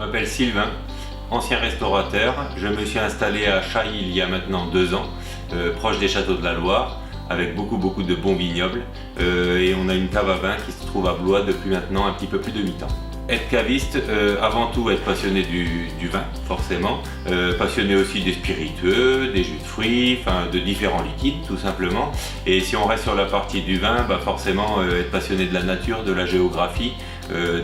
Je m'appelle Sylvain, ancien restaurateur. Je me suis installé à Chailly il y a maintenant 2 ans, proche des châteaux de la Loire, avec beaucoup de bons vignobles. Et on a une cave à vin qui se trouve à Blois depuis maintenant un petit peu plus de 8 ans. Être caviste, avant tout être passionné du vin, forcément, passionné aussi des spiritueux, des jus de fruits, enfin de différents liquides tout simplement. Et si on reste sur la partie du vin, forcément être passionné de la nature, de la géographie,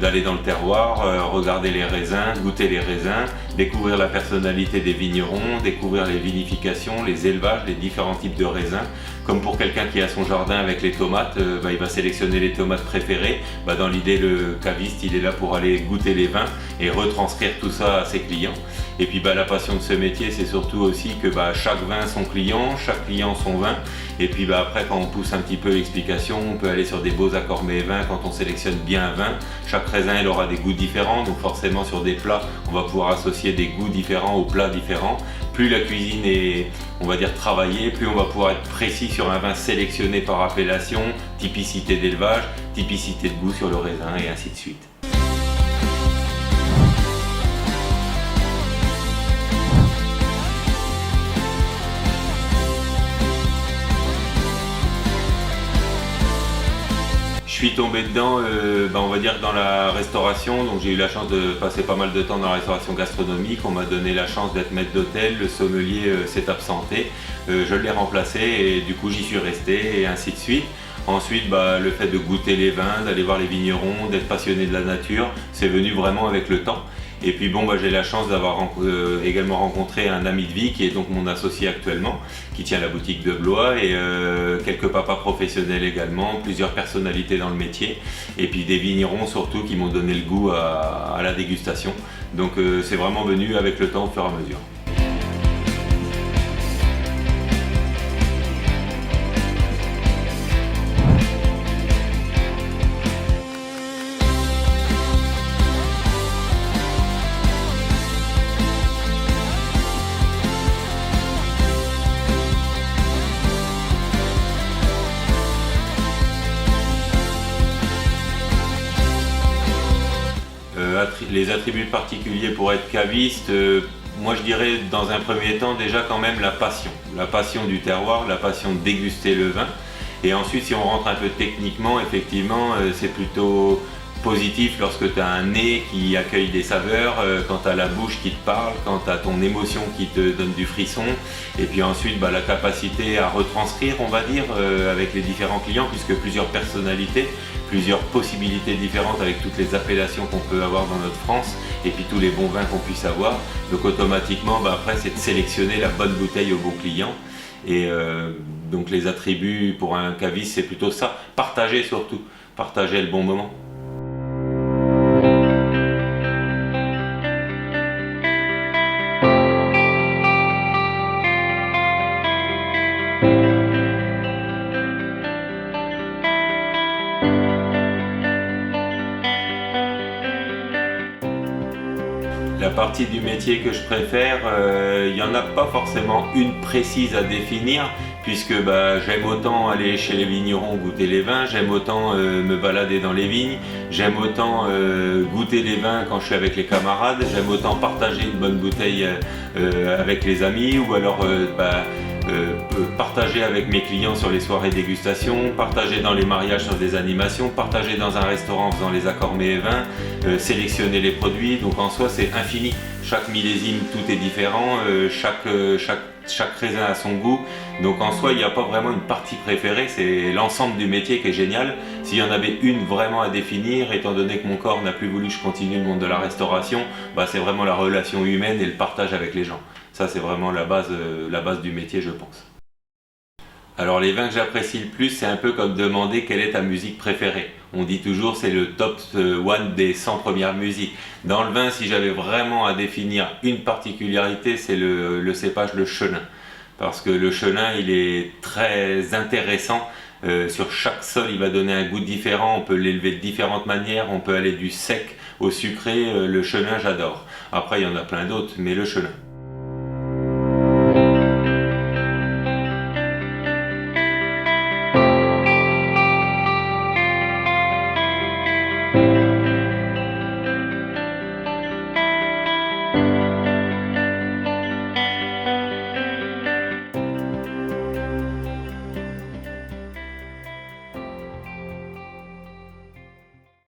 d'aller dans le terroir, regarder les raisins, goûter les raisins, découvrir la personnalité des vignerons, découvrir les vinifications, les élevages, les différents types de raisins. Comme pour quelqu'un qui a son jardin avec les tomates, il va sélectionner les tomates préférées. Dans l'idée, le caviste, il est là pour aller goûter les vins et retranscrire tout ça à ses clients. Et puis la passion de ce métier, c'est surtout aussi que chaque vin son client, chaque client son vin. Et puis après, quand on pousse un petit peu l'explication, on peut aller sur des beaux accords mets-vins quand on sélectionne bien un vin. Chaque raisin, il aura des goûts différents, donc forcément sur des plats, on va pouvoir associer des goûts différents aux plats différents. Plus la cuisine est, on va dire, travaillée, plus on va pouvoir être précis sur un vin sélectionné par appellation, typicité d'élevage, typicité de goût sur le raisin et ainsi de suite. Je suis tombé dedans, on va dire dans la restauration, donc j'ai eu la chance de passer pas mal de temps dans la restauration gastronomique. On m'a donné la chance d'être maître d'hôtel, le sommelier s'est absenté, je l'ai remplacé et du coup j'y suis resté et ainsi de suite. Ensuite, le fait de goûter les vins, d'aller voir les vignerons, d'être passionné de la nature, c'est venu vraiment avec le temps. Et puis j'ai la chance d'avoir également rencontré un ami de vie qui est donc mon associé actuellement, qui tient la boutique de Blois, et quelques papas professionnels également, plusieurs personnalités dans le métier, et puis des vignerons surtout qui m'ont donné le goût à la dégustation. Donc c'est vraiment venu avec le temps au fur et à mesure. Les attributs particuliers pour être caviste, moi je dirais dans un premier temps déjà quand même la passion du terroir, la passion de déguster le vin. Et ensuite, si on rentre un peu techniquement, effectivement c'est plutôt positif lorsque tu as un nez qui accueille des saveurs, quand tu as la bouche qui te parle, quand tu as ton émotion qui te donne du frisson, et puis ensuite la capacité à retranscrire, on va dire, avec les différents clients, puisque plusieurs personnalités, plusieurs possibilités différentes avec toutes les appellations qu'on peut avoir dans notre France, et puis tous les bons vins qu'on puisse avoir. Donc automatiquement, après c'est de sélectionner la bonne bouteille au bon client. Et donc les attributs pour un caviste, c'est plutôt ça, partager surtout, partager le bon moment. La partie du métier que je préfère, il n'y en a pas forcément une précise à définir, puisque j'aime autant aller chez les vignerons goûter les vins, j'aime autant me balader dans les vignes, j'aime autant goûter les vins quand je suis avec les camarades, j'aime autant partager une bonne bouteille avec les amis, ou alors partager avec mes clients sur les soirées dégustation, partager dans les mariages sur des animations, partager dans un restaurant en faisant les accords mets et vins, sélectionner les produits. Donc en soi c'est infini, chaque millésime tout est différent, chaque raisin a son goût. Donc en soi il n'y a pas vraiment une partie préférée, c'est l'ensemble du métier qui est génial. S'il y en avait une vraiment à définir, étant donné que mon corps n'a plus voulu que je continue le monde de la restauration, c'est vraiment la relation humaine et le partage avec les gens. Ça c'est vraiment la base du métier, je pense. Alors les vins que j'apprécie le plus, c'est un peu comme demander quelle est ta musique préférée. On dit toujours c'est le top 1 des 100 premières musiques. Dans le vin, si j'avais vraiment à définir une particularité, c'est le cépage, le chenin. Parce que le chenin, il est très intéressant. Sur chaque sol, il va donner un goût différent. On peut l'élever de différentes manières. On peut aller du sec au sucré. Le chenin, j'adore. Après, il y en a plein d'autres, mais le chenin.